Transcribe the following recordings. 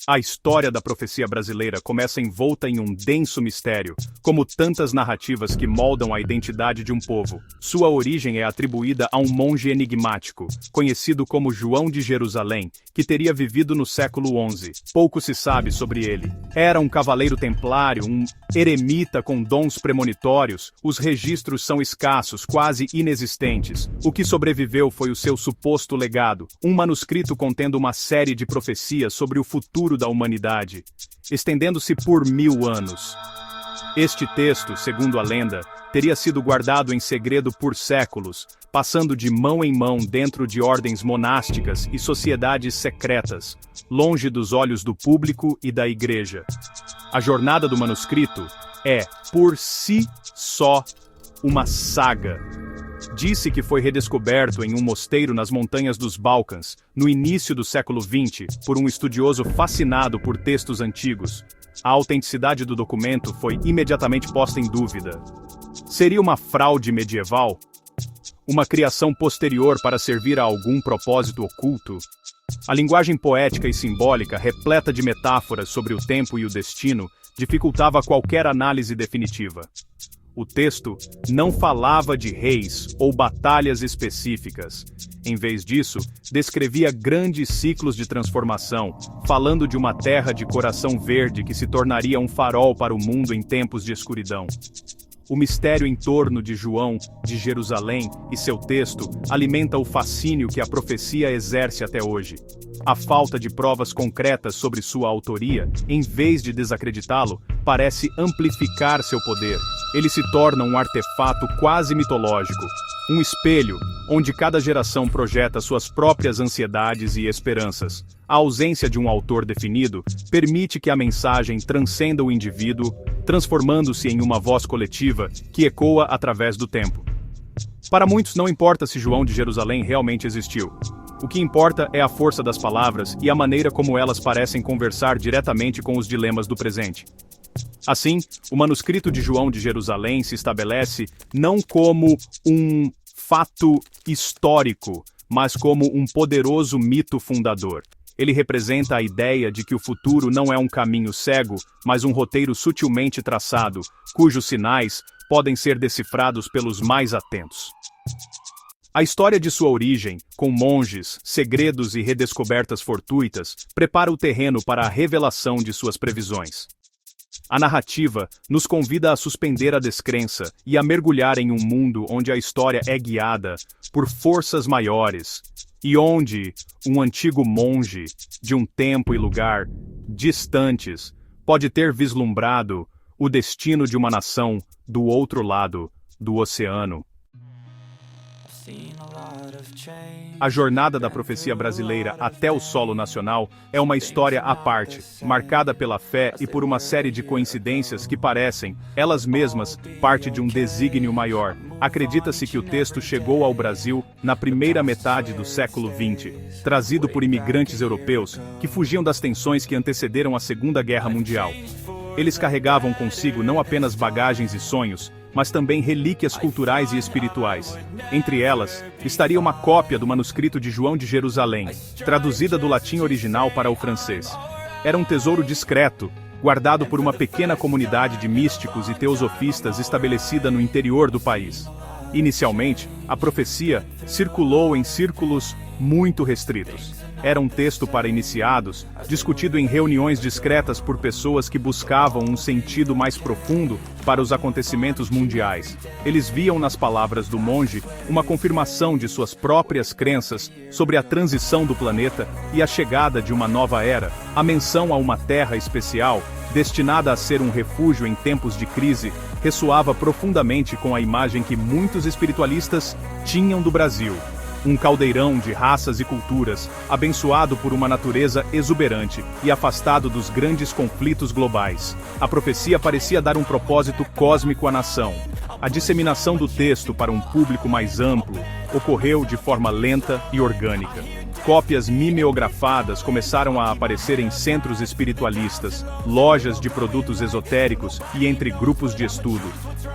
A história da profecia brasileira começa envolta em um denso mistério, como tantas narrativas que moldam a identidade de um povo. Sua origem é atribuída a um monge enigmático, conhecido como João de Jerusalém, que teria vivido no século XI. Pouco se sabe sobre ele. Era um cavaleiro templário, um eremita com dons premonitórios. Os registros são escassos, quase inexistentes. O que sobreviveu foi o seu suposto legado, um manuscrito contendo uma série de profecias sobre o futuro da humanidade, estendendo-se por 1000 anos. Este texto, segundo a lenda, teria sido guardado em segredo por séculos, passando de mão em mão dentro de ordens monásticas e sociedades secretas, longe dos olhos do público e da igreja. A jornada do manuscrito é, por si só, uma saga. Disse que foi redescoberto em um mosteiro nas montanhas dos Balcãs, no início do século XX, por um estudioso fascinado por textos antigos. A autenticidade do documento foi imediatamente posta em dúvida. Seria uma fraude medieval? Uma criação posterior para servir a algum propósito oculto? A linguagem poética e simbólica, repleta de metáforas sobre o tempo e o destino, dificultava qualquer análise definitiva. O texto não falava de reis ou batalhas específicas. Em vez disso, descrevia grandes ciclos de transformação, falando de uma terra de coração verde que se tornaria um farol para o mundo em tempos de escuridão. O mistério em torno de João de Jerusalém e seu texto alimenta o fascínio que a profecia exerce até hoje. A falta de provas concretas sobre sua autoria, em vez de desacreditá-lo, parece amplificar seu poder. Ele se torna um artefato quase mitológico, um espelho, onde cada geração projeta suas próprias ansiedades e esperanças. A ausência de um autor definido permite que a mensagem transcenda o indivíduo, transformando-se em uma voz coletiva que ecoa através do tempo. Para muitos não importa se João de Jerusalém realmente existiu. O que importa é a força das palavras e a maneira como elas parecem conversar diretamente com os dilemas do presente. Assim, o manuscrito de João de Jerusalém se estabelece não como um fato histórico, mas como um poderoso mito fundador. Ele representa a ideia de que o futuro não é um caminho cego, mas um roteiro sutilmente traçado, cujos sinais podem ser decifrados pelos mais atentos. A história de sua origem, com monges, segredos e redescobertas fortuitas, prepara o terreno para a revelação de suas previsões. A narrativa nos convida a suspender a descrença e a mergulhar em um mundo onde a história é guiada por forças maiores, e onde um antigo monge, de um tempo e lugar distantes, pode ter vislumbrado o destino de uma nação do outro lado do oceano. A jornada da profecia brasileira até o solo nacional é uma história à parte, marcada pela fé e por uma série de coincidências que parecem, elas mesmas, parte de um desígnio maior. Acredita-se que o texto chegou ao Brasil na primeira metade do século XX, trazido por imigrantes europeus que fugiam das tensões que antecederam a Segunda Guerra Mundial. Eles carregavam consigo não apenas bagagens e sonhos, mas também relíquias culturais e espirituais. Entre elas, estaria uma cópia do manuscrito de João de Jerusalém, traduzida do latim original para o francês. Era um tesouro discreto, guardado por uma pequena comunidade de místicos e teosofistas estabelecida no interior do país. Inicialmente, a profecia circulou em círculos muito restritos. Era um texto para iniciados, discutido em reuniões discretas por pessoas que buscavam um sentido mais profundo para os acontecimentos mundiais. Eles viam nas palavras do monge uma confirmação de suas próprias crenças sobre a transição do planeta e a chegada de uma nova era. A menção a uma terra especial, destinada a ser um refúgio em tempos de crise, ressoava profundamente com a imagem que muitos espiritualistas tinham do Brasil. Um caldeirão de raças e culturas, abençoado por uma natureza exuberante e afastado dos grandes conflitos globais. A profecia parecia dar um propósito cósmico à nação. A disseminação do texto para um público mais amplo ocorreu de forma lenta e orgânica. Cópias mimeografadas começaram a aparecer em centros espiritualistas, lojas de produtos esotéricos e entre grupos de estudo.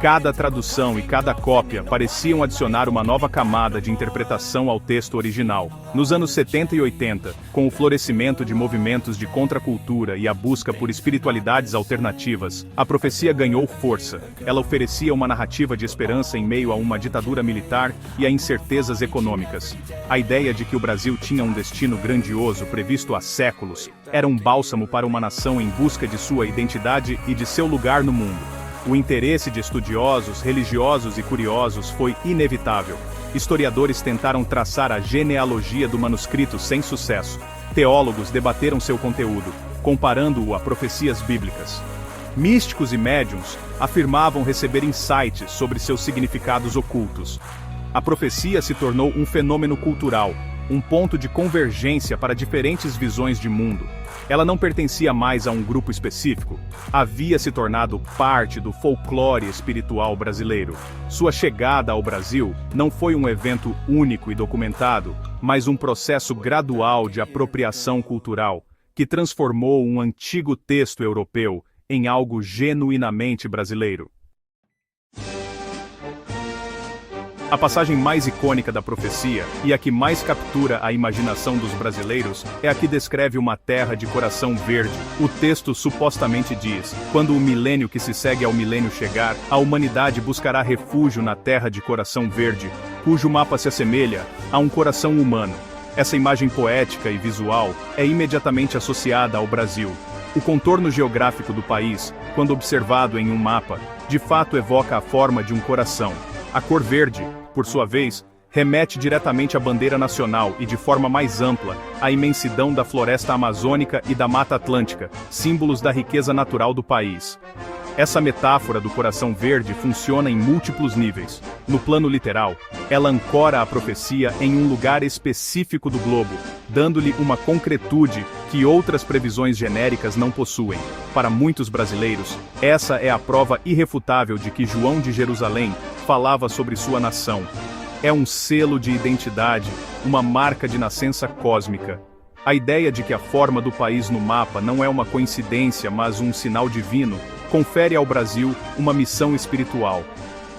Cada tradução e cada cópia pareciam adicionar uma nova camada de interpretação ao texto original. Nos anos 70 e 80, com o florescimento de movimentos de contracultura e a busca por espiritualidades alternativas, a profecia ganhou força. Ela oferecia uma narrativa de esperança em meio a uma ditadura militar e a incertezas econômicas. A ideia de que o Brasil tinha um destino grandioso previsto há séculos era um bálsamo para uma nação em busca de sua identidade e de seu lugar no mundo. O interesse de estudiosos, religiosos e curiosos foi inevitável. Historiadores tentaram traçar a genealogia do manuscrito sem sucesso. Teólogos debateram seu conteúdo, comparando-o a profecias bíblicas. Místicos e médiuns afirmavam receber insights sobre seus significados ocultos. A profecia se tornou um fenômeno cultural, um ponto de convergência para diferentes visões de mundo. Ela não pertencia mais a um grupo específico, havia se tornado parte do folclore espiritual brasileiro. Sua chegada ao Brasil não foi um evento único e documentado, mas um processo gradual de apropriação cultural, que transformou um antigo texto europeu em algo genuinamente brasileiro. A passagem mais icônica da profecia, e a que mais captura a imaginação dos brasileiros, é a que descreve uma terra de coração verde. O texto supostamente diz: quando o milênio que se segue ao milênio chegar, a humanidade buscará refúgio na terra de coração verde, cujo mapa se assemelha a um coração humano. Essa imagem poética e visual é imediatamente associada ao Brasil. O contorno geográfico do país, quando observado em um mapa, de fato evoca a forma de um coração. A cor verde, por sua vez, remete diretamente à bandeira nacional e de forma mais ampla, à imensidão da floresta amazônica e da Mata Atlântica, símbolos da riqueza natural do país. Essa metáfora do coração verde funciona em múltiplos níveis. No plano literal, ela ancora a profecia em um lugar específico do globo, dando-lhe uma concretude que outras previsões genéricas não possuem. Para muitos brasileiros, essa é a prova irrefutável de que João de Jerusalém falava sobre sua nação. É um selo de identidade, uma marca de nascença cósmica. A ideia de que a forma do país no mapa não é uma coincidência, mas um sinal divino, confere ao Brasil uma missão espiritual.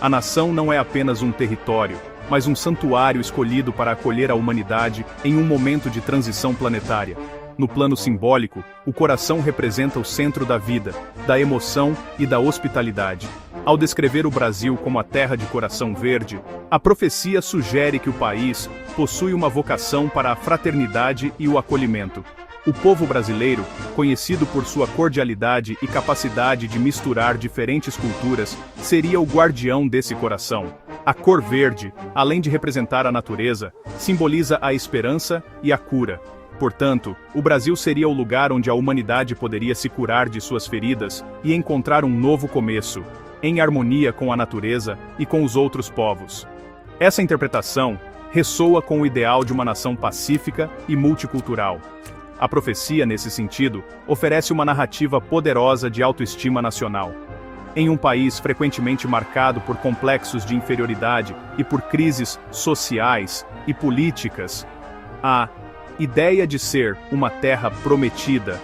A nação não é apenas um território, mas um santuário escolhido para acolher a humanidade em um momento de transição planetária. No plano simbólico, o coração representa o centro da vida, da emoção e da hospitalidade. Ao descrever o Brasil como a terra de coração verde, a profecia sugere que o país possui uma vocação para a fraternidade e o acolhimento. O povo brasileiro, conhecido por sua cordialidade e capacidade de misturar diferentes culturas, seria o guardião desse coração. A cor verde, além de representar a natureza, simboliza a esperança e a cura. Portanto, o Brasil seria o lugar onde a humanidade poderia se curar de suas feridas e encontrar um novo começo, em harmonia com a natureza e com os outros povos. Essa interpretação ressoa com o ideal de uma nação pacífica e multicultural. A profecia, nesse sentido, oferece uma narrativa poderosa de autoestima nacional. Em um país frequentemente marcado por complexos de inferioridade e por crises sociais e políticas, a ideia de ser uma terra prometida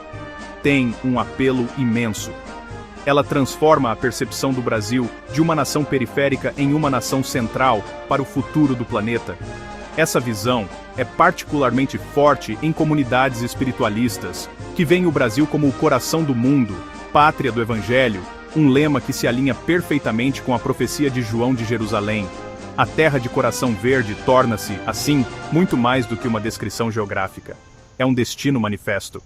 tem um apelo imenso. Ela transforma a percepção do Brasil de uma nação periférica em uma nação central para o futuro do planeta. Essa visão é particularmente forte em comunidades espiritualistas, que veem o Brasil como o coração do mundo, pátria do Evangelho, um lema que se alinha perfeitamente com a profecia de João de Jerusalém. A terra de coração verde torna-se, assim, muito mais do que uma descrição geográfica. É um destino manifesto.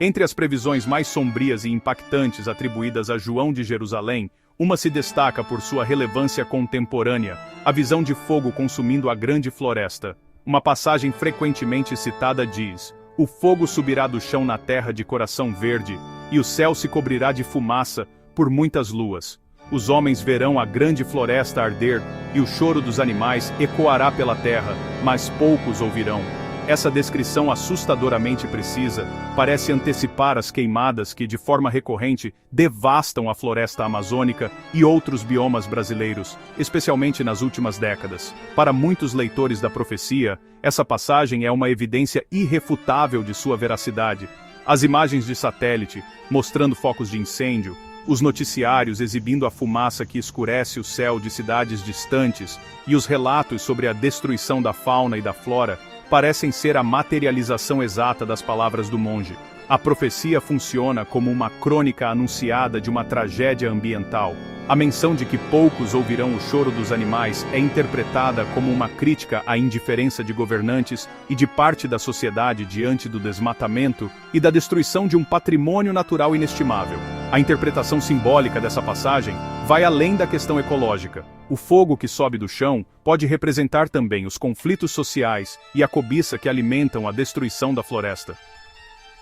Entre as previsões mais sombrias e impactantes atribuídas a João de Jerusalém, uma se destaca por sua relevância contemporânea, a visão de fogo consumindo a grande floresta. Uma passagem frequentemente citada diz: "O fogo subirá do chão na terra de coração verde, e o céu se cobrirá de fumaça por muitas luas. Os homens verão a grande floresta arder, e o choro dos animais ecoará pela terra, mas poucos ouvirão." Essa descrição assustadoramente precisa parece antecipar as queimadas que, de forma recorrente, devastam a floresta amazônica e outros biomas brasileiros, especialmente nas últimas décadas. Para muitos leitores da profecia, essa passagem é uma evidência irrefutável de sua veracidade. As imagens de satélite, mostrando focos de incêndio, Os noticiários exibindo a fumaça que escurece o céu de cidades distantes e os relatos sobre a destruição da fauna e da flora parecem ser a materialização exata das palavras do monge. A profecia funciona como uma crônica anunciada de uma tragédia ambiental. A menção de que poucos ouvirão o choro dos animais é interpretada como uma crítica à indiferença de governantes e de parte da sociedade diante do desmatamento e da destruição de um patrimônio natural inestimável. A interpretação simbólica dessa passagem vai além da questão ecológica. O fogo que sobe do chão pode representar também os conflitos sociais e a cobiça que alimentam a destruição da floresta.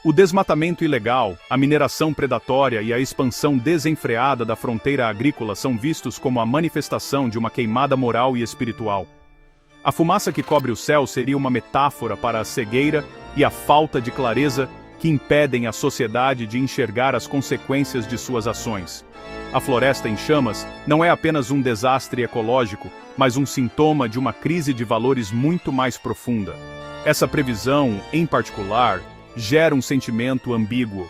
O desmatamento ilegal, a mineração predatória e a expansão desenfreada da fronteira agrícola são vistos como a manifestação de uma queimada moral e espiritual. A fumaça que cobre o céu seria uma metáfora para a cegueira e a falta de clareza que impedem a sociedade de enxergar as consequências de suas ações. A floresta em chamas não é apenas um desastre ecológico, mas um sintoma de uma crise de valores muito mais profunda. Essa previsão, em particular, gera um sentimento ambíguo.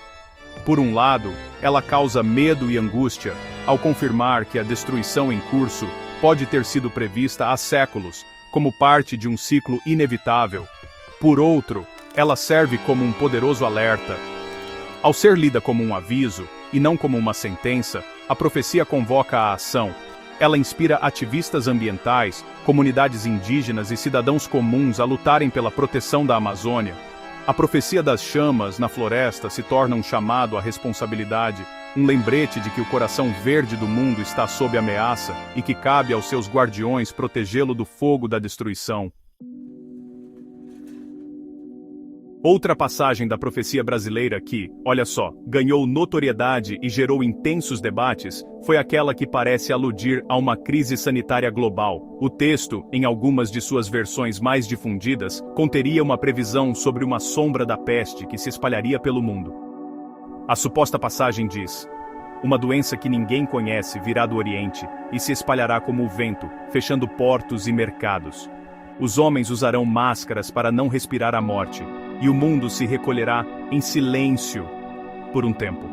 Por um lado, ela causa medo e angústia, ao confirmar que a destruição em curso pode ter sido prevista há séculos, como parte de um ciclo inevitável. Por outro, ela serve como um poderoso alerta. Ao ser lida como um aviso, e não como uma sentença, a profecia convoca a ação. Ela inspira ativistas ambientais, comunidades indígenas e cidadãos comuns a lutarem pela proteção da Amazônia. A profecia das chamas na floresta se torna um chamado à responsabilidade, um lembrete de que o coração verde do mundo está sob ameaça e que cabe aos seus guardiões protegê-lo do fogo da destruição. Outra passagem da profecia brasileira que, olha só, ganhou notoriedade e gerou intensos debates, foi aquela que parece aludir a uma crise sanitária global. O texto, em algumas de suas versões mais difundidas, conteria uma previsão sobre uma sombra da peste que se espalharia pelo mundo. A suposta passagem diz: uma doença que ninguém conhece virá do Oriente e se espalhará como o vento, fechando portos e mercados. Os homens usarão máscaras para não respirar a morte, e o mundo se recolherá em silêncio por um tempo.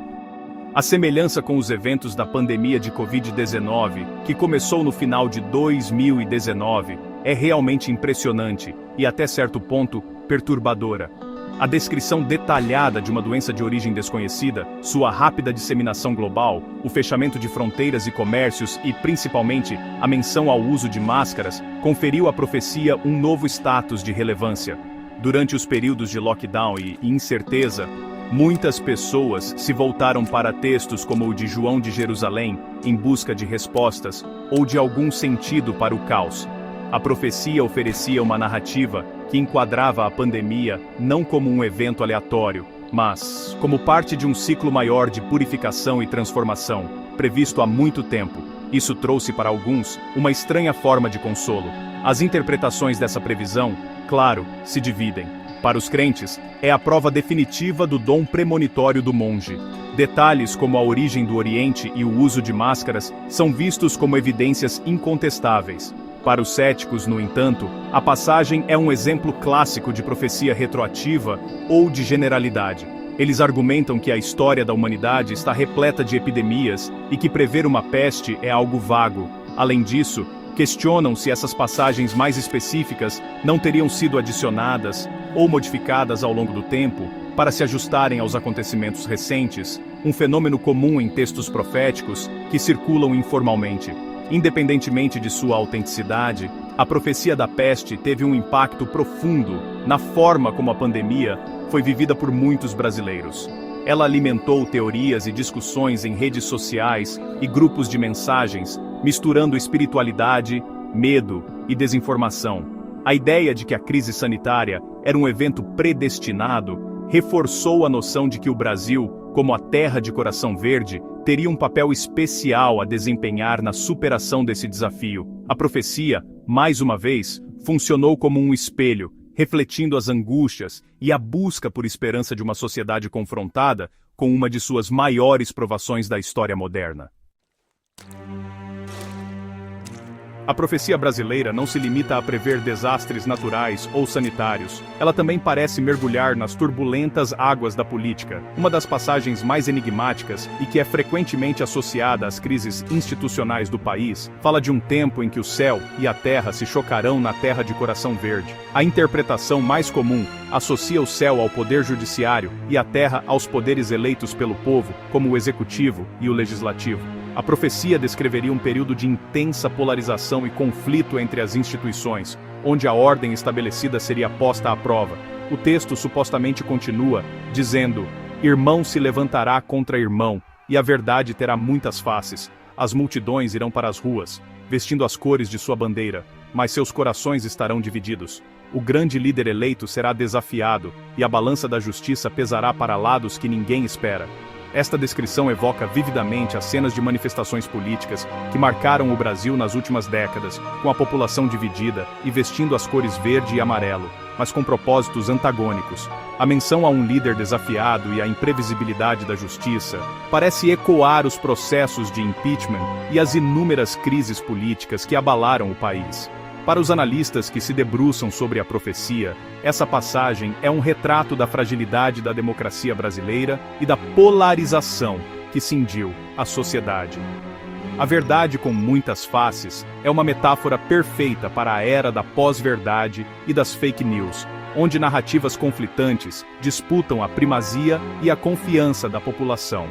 A semelhança com os eventos da pandemia de Covid-19, que começou no final de 2019, é realmente impressionante e, até certo ponto, perturbadora. A descrição detalhada de uma doença de origem desconhecida, sua rápida disseminação global, o fechamento de fronteiras e comércios e, principalmente, a menção ao uso de máscaras, conferiu à profecia um novo status de relevância. Durante os períodos de lockdown e incerteza, muitas pessoas se voltaram para textos como o de João de Jerusalém, em busca de respostas ou de algum sentido para o caos. A profecia oferecia uma narrativa que enquadrava a pandemia não como um evento aleatório, mas como parte de um ciclo maior de purificação e transformação, previsto há muito tempo. Isso trouxe para alguns uma estranha forma de consolo. As interpretações dessa previsão, claro, se dividem. Para os crentes, é a prova definitiva do dom premonitório do monge. Detalhes como a origem do Oriente e o uso de máscaras são vistos como evidências incontestáveis. Para os céticos, no entanto, a passagem é um exemplo clássico de profecia retroativa ou de generalidade. Eles argumentam que a história da humanidade está repleta de epidemias e que prever uma peste é algo vago. Além disso, questionam se essas passagens mais específicas não teriam sido adicionadas ou modificadas ao longo do tempo para se ajustarem aos acontecimentos recentes, um fenômeno comum em textos proféticos que circulam informalmente. Independentemente de sua autenticidade, a profecia da peste teve um impacto profundo na forma como a pandemia foi vivida por muitos brasileiros. Ela alimentou teorias e discussões em redes sociais e grupos de mensagens, misturando espiritualidade, medo e desinformação. A ideia de que a crise sanitária era um evento predestinado reforçou a noção de que o Brasil, como a terra de coração verde, teria um papel especial a desempenhar na superação desse desafio. A profecia, mais uma vez, funcionou como um espelho, refletindo as angústias e a busca por esperança de uma sociedade confrontada com uma de suas maiores provações da história moderna. A profecia brasileira não se limita a prever desastres naturais ou sanitários. Ela também parece mergulhar nas turbulentas águas da política. Uma das passagens mais enigmáticas e que é frequentemente associada às crises institucionais do país, fala de um tempo em que o céu e a terra se chocarão na terra de coração verde. A interpretação mais comum associa o céu ao poder judiciário e a terra aos poderes eleitos pelo povo, como o executivo e o legislativo. A profecia descreveria um período de intensa polarização e conflito entre as instituições, onde a ordem estabelecida seria posta à prova. O texto supostamente continua, dizendo: irmão se levantará contra irmão, e a verdade terá muitas faces. As multidões irão para as ruas, vestindo as cores de sua bandeira, mas seus corações estarão divididos. O grande líder eleito será desafiado, e a balança da justiça pesará para lados que ninguém espera. Esta descrição evoca vividamente as cenas de manifestações políticas que marcaram o Brasil nas últimas décadas, com a população dividida e vestindo as cores verde e amarelo, mas com propósitos antagônicos. A menção a um líder desafiado e a imprevisibilidade da justiça parece ecoar os processos de impeachment e as inúmeras crises políticas que abalaram o país. Para os analistas que se debruçam sobre a profecia, essa passagem é um retrato da fragilidade da democracia brasileira e da polarização que cindiu a sociedade. A verdade com muitas faces é uma metáfora perfeita para a era da pós-verdade e das fake news, onde narrativas conflitantes disputam a primazia e a confiança da população.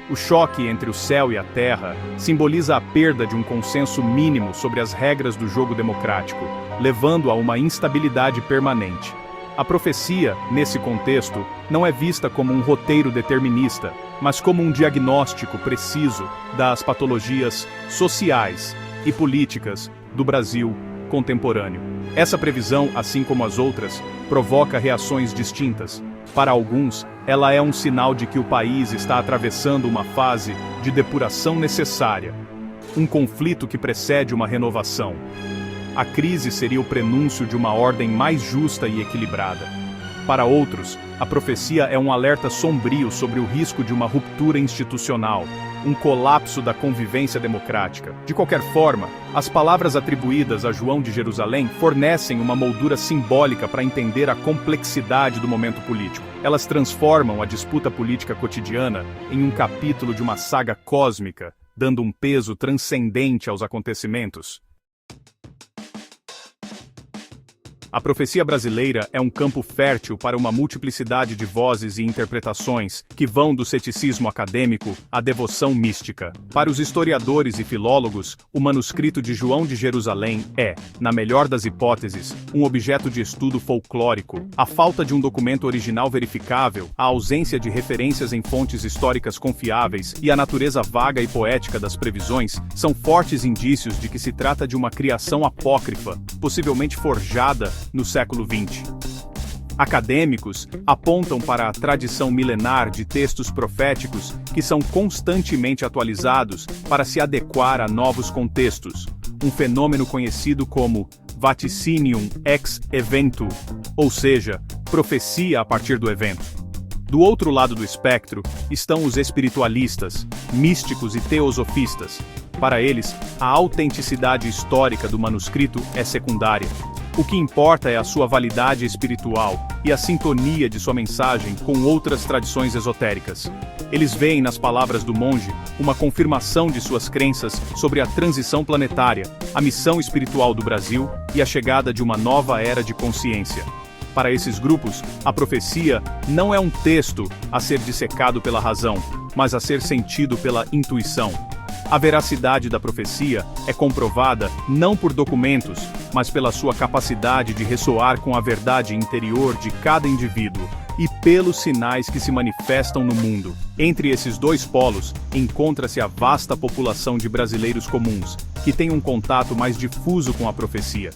O choque entre o céu e a terra simboliza a perda de um consenso mínimo sobre as regras do jogo democrático, levando a uma instabilidade permanente. A profecia, nesse contexto, não é vista como um roteiro determinista, mas como um diagnóstico preciso das patologias sociais e políticas do Brasil contemporâneo. Essa previsão, assim como as outras, provoca reações distintas. Para alguns, ela é um sinal de que o país está atravessando uma fase de depuração necessária, um conflito que precede uma renovação. A crise seria o prenúncio de uma ordem mais justa e equilibrada. Para outros, a profecia é um alerta sombrio sobre o risco de uma ruptura institucional, um colapso da convivência democrática. De qualquer forma, as palavras atribuídas a João de Jerusalém fornecem uma moldura simbólica para entender a complexidade do momento político. Elas transformam a disputa política cotidiana em um capítulo de uma saga cósmica, dando um peso transcendente aos acontecimentos. A profecia brasileira é um campo fértil para uma multiplicidade de vozes e interpretações que vão do ceticismo acadêmico à devoção mística. Para os historiadores e filólogos, o manuscrito de João de Jerusalém é, na melhor das hipóteses, um objeto de estudo folclórico. A falta de um documento original verificável, a ausência de referências em fontes históricas confiáveis e a natureza vaga e poética das previsões são fortes indícios de que se trata de uma criação apócrifa, possivelmente forjada no século XX. Acadêmicos apontam para a tradição milenar de textos proféticos que são constantemente atualizados para se adequar a novos contextos, um fenômeno conhecido como vaticinium ex eventu, ou seja, profecia a partir do evento. Do outro lado do espectro estão os espiritualistas, místicos e teosofistas. Para eles, a autenticidade histórica do manuscrito é secundária. O que importa é a sua validade espiritual e a sintonia de sua mensagem com outras tradições esotéricas. Eles veem nas palavras do monge uma confirmação de suas crenças sobre a transição planetária, a missão espiritual do Brasil e a chegada de uma nova era de consciência. Para esses grupos, a profecia não é um texto a ser dissecado pela razão, mas a ser sentido pela intuição. A veracidade da profecia é comprovada não por documentos, mas pela sua capacidade de ressoar com a verdade interior de cada indivíduo e pelos sinais que se manifestam no mundo. Entre esses dois polos, encontra-se a vasta população de brasileiros comuns, que tem um contato mais difuso com a profecia.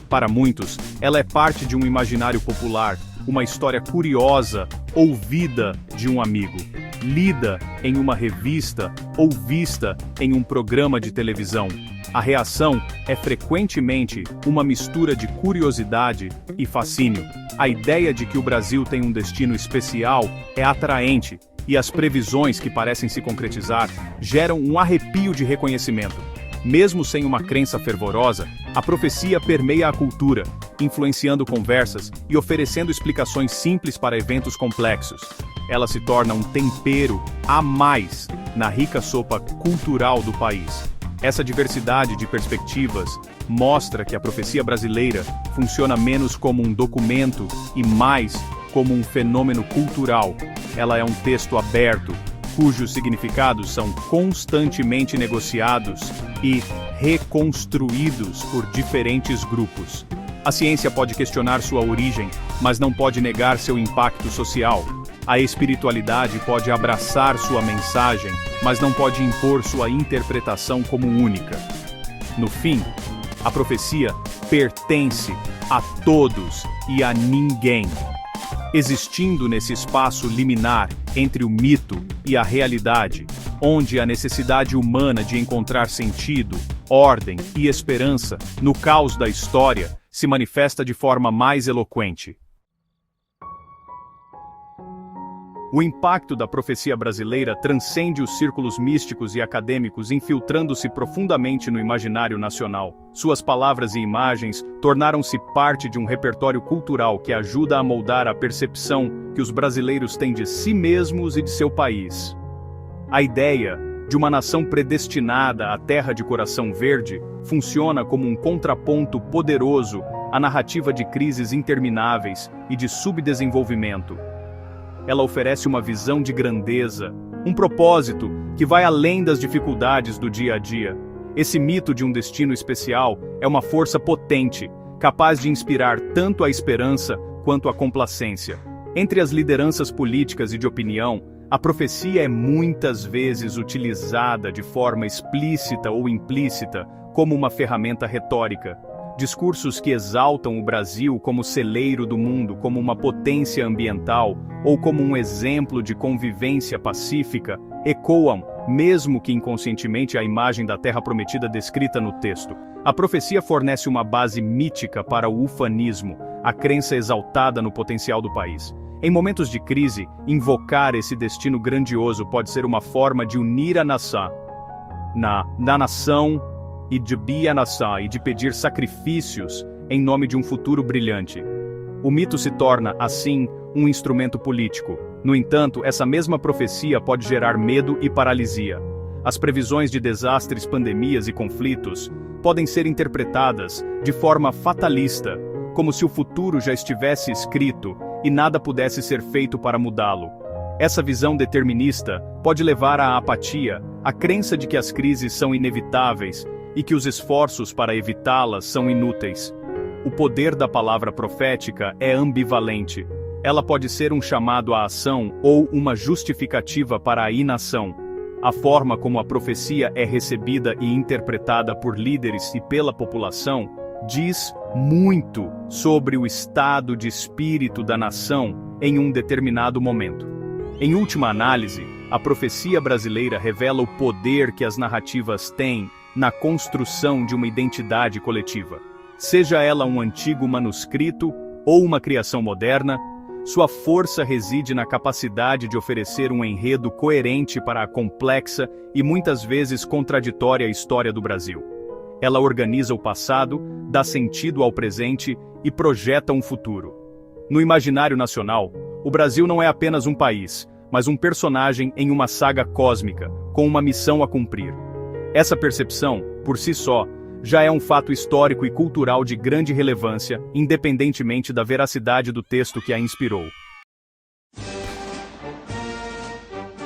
Para muitos, ela é parte de um imaginário popular, uma história curiosa, ouvida de um amigo, lida em uma revista ou vista em um programa de televisão. A reação é frequentemente uma mistura de curiosidade e fascínio. A ideia de que o Brasil tem um destino especial é atraente, e as previsões que parecem se concretizar geram um arrepio de reconhecimento. Mesmo sem uma crença fervorosa, a profecia permeia a cultura, influenciando conversas e oferecendo explicações simples para eventos complexos. Ela se torna um tempero a mais na rica sopa cultural do país. Essa diversidade de perspectivas mostra que a profecia brasileira funciona menos como um documento e mais como um fenômeno cultural. Ela é um texto aberto, cujos significados são constantemente negociados e reconstruídos por diferentes grupos. A ciência pode questionar sua origem, mas não pode negar seu impacto social. A espiritualidade pode abraçar sua mensagem, mas não pode impor sua interpretação como única. No fim, a profecia pertence a todos e a ninguém. Existindo nesse espaço liminar entre o mito e a realidade, onde a necessidade humana de encontrar sentido, ordem e esperança no caos da história se manifesta de forma mais eloquente. O impacto da profecia brasileira transcende os círculos místicos e acadêmicos, infiltrando-se profundamente no imaginário nacional. Suas palavras e imagens tornaram-se parte de um repertório cultural que ajuda a moldar a percepção que os brasileiros têm de si mesmos e de seu país. A ideia de uma nação predestinada à terra de coração verde funciona como um contraponto poderoso à narrativa de crises intermináveis e de subdesenvolvimento. Ela oferece uma visão de grandeza, um propósito que vai além das dificuldades do dia a dia. Esse mito de um destino especial é uma força potente, capaz de inspirar tanto a esperança quanto a complacência. Entre as lideranças políticas e de opinião, a profecia é muitas vezes utilizada de forma explícita ou implícita como uma ferramenta retórica. Discursos que exaltam o Brasil como celeiro do mundo, como uma potência ambiental ou como um exemplo de convivência pacífica, ecoam, mesmo que inconscientemente, a imagem da Terra Prometida descrita no texto. A profecia fornece uma base mítica para o ufanismo, a crença exaltada no potencial do país. Em momentos de crise, invocar esse destino grandioso pode ser uma forma de unir a nação, na nação, e de a nação e de pedir sacrifícios em nome de um futuro brilhante. O mito se torna, assim, um instrumento político. No entanto, essa mesma profecia pode gerar medo e paralisia. As previsões de desastres, pandemias e conflitos podem ser interpretadas de forma fatalista, como se o futuro já estivesse escrito e nada pudesse ser feito para mudá-lo. Essa visão determinista pode levar à apatia, à crença de que as crises são inevitáveis e que os esforços para evitá-las são inúteis. O poder da palavra profética é ambivalente. Ela pode ser um chamado à ação ou uma justificativa para a inação. A forma como a profecia é recebida e interpretada por líderes e pela população diz muito sobre o estado de espírito da nação em um determinado momento. Em última análise, a profecia brasileira revela o poder que as narrativas têm na construção de uma identidade coletiva. Seja ela um antigo manuscrito ou uma criação moderna, sua força reside na capacidade de oferecer um enredo coerente para a complexa e muitas vezes contraditória história do Brasil. Ela organiza o passado, dá sentido ao presente e projeta um futuro. No imaginário nacional, o Brasil não é apenas um país, mas um personagem em uma saga cósmica, com uma missão a cumprir. Essa percepção, por si só, já é um fato histórico e cultural de grande relevância, independentemente da veracidade do texto que a inspirou.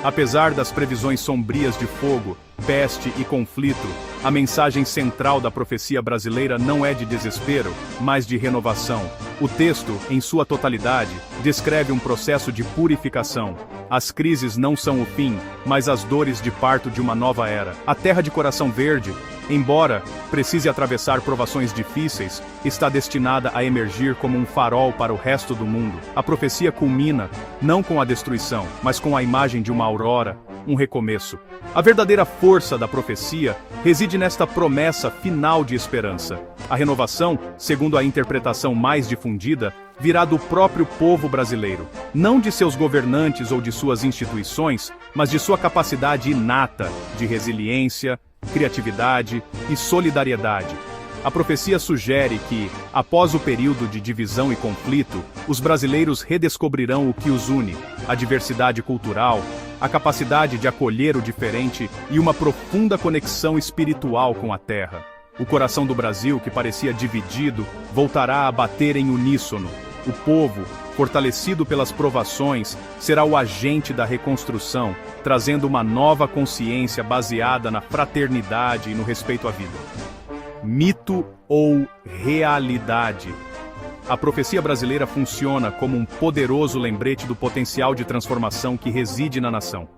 Apesar das previsões sombrias de fogo, peste e conflito, a mensagem central da profecia brasileira não é de desespero, mas de renovação. O texto, em sua totalidade, descreve um processo de purificação. As crises não são o fim, mas as dores de parto de uma nova era. A terra de coração verde, embora precise atravessar provações difíceis, está destinada a emergir como um farol para o resto do mundo. A profecia culmina, não com a destruição, mas com a imagem de uma aurora, um recomeço. A verdadeira força da profecia reside nesta promessa final de esperança. A renovação, segundo a interpretação mais difundida, virá do próprio povo brasileiro, não de seus governantes ou de suas instituições, mas de sua capacidade inata de resiliência, criatividade e solidariedade. A profecia sugere que, após o período de divisão e conflito, os brasileiros redescobrirão o que os une: a diversidade cultural, a capacidade de acolher o diferente e uma profunda conexão espiritual com a terra. O coração do Brasil, que parecia dividido, voltará a bater em uníssono. O povo, fortalecido pelas provações, será o agente da reconstrução, trazendo uma nova consciência baseada na fraternidade e no respeito à vida. Mito ou realidade? A profecia brasileira funciona como um poderoso lembrete do potencial de transformação que reside na nação.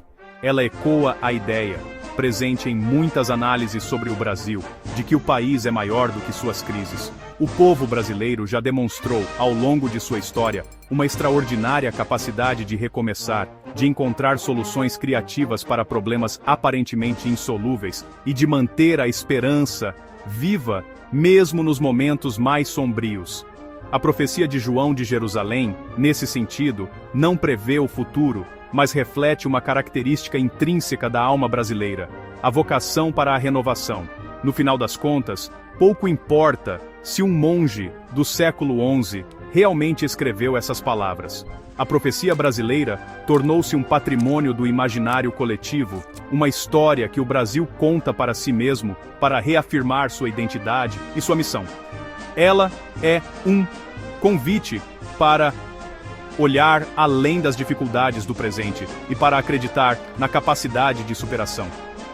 Ela ecoa a ideia, presente em muitas análises sobre o Brasil, de que o país é maior do que suas crises. O povo brasileiro já demonstrou, ao longo de sua história, uma extraordinária capacidade de recomeçar, de encontrar soluções criativas para problemas aparentemente insolúveis e de manter a esperança viva, mesmo nos momentos mais sombrios. A profecia de João de Jerusalém, nesse sentido, não prevê o futuro, mas reflete uma característica intrínseca da alma brasileira: a vocação para a renovação. No final das contas, pouco importa se um monge do século XI realmente escreveu essas palavras. A profecia brasileira tornou-se um patrimônio do imaginário coletivo, uma história que o Brasil conta para si mesmo para reafirmar sua identidade e sua missão. Ela é um convite para olhar além das dificuldades do presente e para acreditar na capacidade de superação.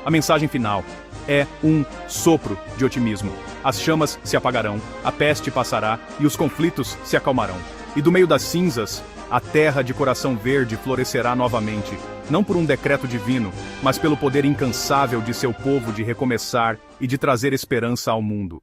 A mensagem final é um sopro de otimismo. As chamas se apagarão, a peste passará e os conflitos se acalmarão. E do meio das cinzas, a terra de coração verde florescerá novamente, não por um decreto divino, mas pelo poder incansável de seu povo de recomeçar e de trazer esperança ao mundo.